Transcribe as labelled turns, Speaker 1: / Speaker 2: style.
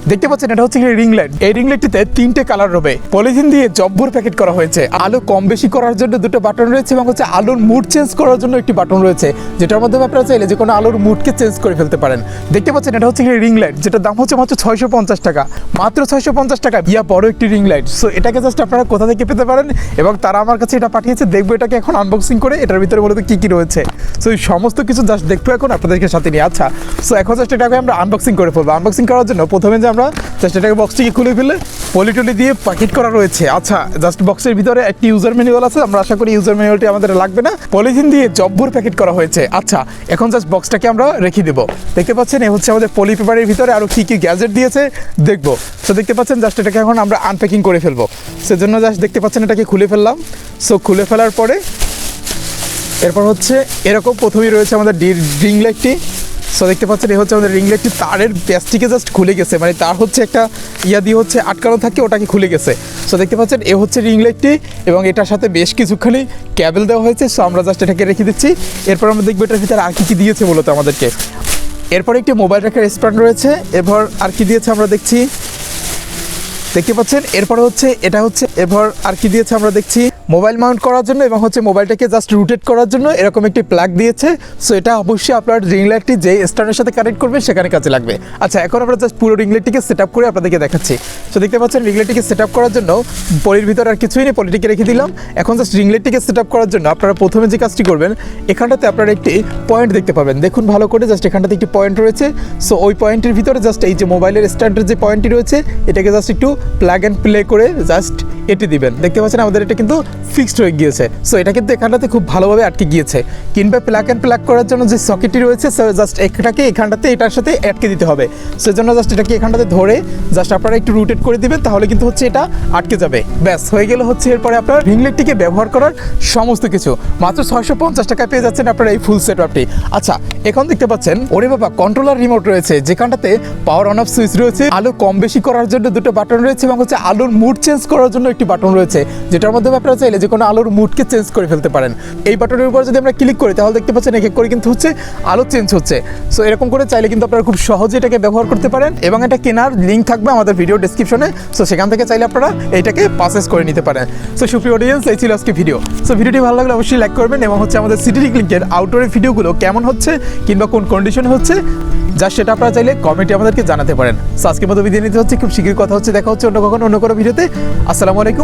Speaker 1: দেখতে পাচ্ছেন এটা হচ্ছে রিং লাইট। এই রিং লাইটটিতে 3টে কালার হবে, পলিথিন দিয়ে জব্বর প্যাকেট করা হয়েছে। আলো কম বেশি করার জন্য 2টো বাটন রয়েছে এবং হচ্ছে আলোর মুড চেঞ্জ করার জন্য একটি বাটন রয়েছে, যেটার মাধ্যমে আপনারা চাইলে যে কোনো আলোর মুডকে চেঞ্জ করে ফেলতে পারেন। দেখতে পাচ্ছেন এটা হচ্ছে রিং লাইট, যেটার দাম হচ্ছে মাত্র 650 টাকা, মাত্র 650 টাকা। ইয়া বড় একটি রিং লাইট। সো এটাকে জাস্ট আপনারা কোথা থেকে পেতে পারেন, এবং তারা আমার কাছে এটা পাঠিয়েছে। দেখবো এটাকে এখন আনবক্সিং করে, এটার ভিতরে মূলত কি কি রয়েছে। সো এই সমস্ত কিছু জাস্ট দেখবো এখন আপনাদেরকে সাথে নিয়ে। আচ্ছা, সো এখন জাস্ট এটাকে আমরা আনবক্সিং করে ফেলবো। আনবক্সিং করার জন্য প্রথমে যে আমরা জাস্ট এটাকে বক্সটিকে খুলে ফেলে পলিটলি দিয়ে প্যাকেট করা রয়েছে। আচ্ছা, জাস্ট বক্সের ভিতরে একটি ইউজার ম্যানুয়াল আছে, আমরা আশা করি ইউজার ম্যানুয়ালটি আমাদের লাগবে না। পলিথিন দিয়ে জব্বর প্যাকেট করা হয়েছে। আচ্ছা, এখন জাস্ট বক্সটাকে আমরা রেখে দেবো। দেখতে পাচ্ছেন এ হচ্ছে আমাদের পলি পেপারের ভিতরে আরও কী কী গ্যাজেট দিয়েছে দেখবো। সো দেখতে পাচ্ছেন জাস্ট এটাকে এখন আমরা আনপ্যাকিং করে ফেলবো। সেজন্য জাস্ট দেখতে পাচ্ছেন এটাকে খুলে ফেললাম। সো খুলে ফেলার পরে এরপর হচ্ছে এরকম প্রথমেই রয়েছে আমাদের রিং লাইটটি। সো দেখতে পাচ্ছেন এই হচ্ছে আমাদের রিং লাইটটি, তারের প্যাচটিকে জাস্ট খুলে গেছে, মানে তার হচ্ছে একটা ইয়া দিয়ে হচ্ছে আটকানো থাকে, ওটাকে খুলে গেছে। সো দেখতে পাচ্ছেন এ হচ্ছে রিং লাইটটি, এবং এটার সাথে বেশ কিছুখানি ক্যাবেল দেওয়া হয়েছে। সো আমরা জাস্ট এটাকে রেখে দিচ্ছি। এরপর আমরা দেখবো এটার ভিতরে আর কী কী দিয়েছে মূলত আমাদেরকে। এরপর একটি মোবাইল রাখার স্ট্যান্ড রয়েছে। এরপর আর কি দিয়েছে আমরা দেখছি, দেখতে পাচ্ছেন। এরপরে হচ্ছে এটা হচ্ছে এরপর আর কি দিয়েছে আমরা দেখছি, মোবাইল মাউন্ট করার জন্য এবং হচ্ছে মোবাইলটাকে জাস্ট রোটেট করার জন্য এরকম একটি প্লাগ দিয়েছে। সো এটা অবশ্যই আপনার রিং লাইটটি যে স্ট্যান্ডের সাথে কানেক্ট করবে সেখানে কাজে লাগবে। আচ্ছা, এখন আমরা জাস্ট পুরো রিং লাইটটিকে সেট আপ করে আপনাদেরকে দেখাচ্ছি। সো দেখতে পাচ্ছেন রিং লাইটটিকে সেট আপ করার জন্য পলির ভিতরে আর কিছুই নেই, পলিটিকে রেখে দিলাম। এখন জাস্ট রিং লাইটটিকে সেট আপ করার জন্য আপনারা প্রথমে যে কাজটি করবেন, এখানটাতে আপনারা একটি পয়েন্ট দেখতে পাবেন। দেখুন ভালো করে, জাস্ট এখানটাতে একটি পয়েন্ট রয়েছে। সো ওই পয়েন্টের ভিতরে জাস্ট এই যে মোবাইলের স্ট্যান্ডের যে পয়েন্টটি রয়েছে, এটাকে জাস্ট একটু প্লাগ অ্যান্ড প্লে করে জাস্ট এটি দিবেন। দেখতে পাচ্ছেন আমাদের এটা কিন্তু ফিক্সড হয়ে গিয়েছে। সো এটা কিন্তু এখানটাতে খুব ভালোভাবে আটকে গিয়েছে। কিংবা প্লাগ অ্যান্ড প্লাগ করার জন্য যে সকেটটি রয়েছে, জাস্ট এটাকে এখানটাতে এটার সাথে আটকে দিতে হবে। সেজন্য জাস্ট এটাকে এখানটাতে ধরে জাস্ট আপনারা একটু রোটেট করে দিবেন, তাহলে কিন্তু হচ্ছে এটা আটকে যাবে। ব্যাস হয়ে গেল হচ্ছে এরপরে আপনার রিং লাইটটিকে ব্যবহার করার সমস্ত কিছু। মাত্র 650 টাকায় পেয়ে যাচ্ছেন আপনারা এই ফুল সেট আপটি। আচ্ছা, এখন দেখতে পাচ্ছেন ওরে বাবা কন্ট্রোলার রিমোট রয়েছে, যেখানটাতে পাওয়ার অন অফ সুইচ রয়েছে, আলো কম বেশি করার জন্য 2টো বাটন রয়েছে, এবং হচ্ছে আলোর মুড চেঞ্জ করার জন্য একটি বাটন রয়েছে, যেটার মাধ্যমে আপনারা চাইলে যে কোনো আলোর মুডকে চেঞ্জ করে ফেলতে পারেন। এই বাটনের উপর যদি আমরা ক্লিক করি, তাহলে দেখতে পাচ্ছেন এক এক করে কিন্তু হচ্ছে আলো চেঞ্জ হচ্ছে। সো এরকম করে চাইলে কিন্তু আপনারা খুব সহজে এটাকে ব্যবহার করতে পারেন, এবং এটা কেনার লিঙ্ক থাকবে আমাদের ভিডিও ডেসক্রিপশনে। সো সেখান থেকে চাইলে আপনারা এইটাকে পারচেজ করে নিতে পারেন। সো সুপ্রিয় অডিয়েন্স, এই ছিল আজকে ভিডিও। সো ভিডিওটি ভালো লাগলে অবশ্যই লাইক করবেন, এবং হচ্ছে আমাদের সিটি লিঙ্কের আউটডোরের ভিডিওগুলো কেমন হচ্ছে কিংবা কোন কন্ডিশনে হচ্ছে যা সেটা আপনারা চাইলে কমেন্টে আমাদেরকে জানাতে পারেন। সো আজকের মতো বিদায় নিতে হচ্ছে, খুব শীঘ্রই কথা হচ্ছে, দেখা হচ্ছে অন্য কখনো অন্য কোনো ভিডিওতে। আসসালামু আলাইকুম।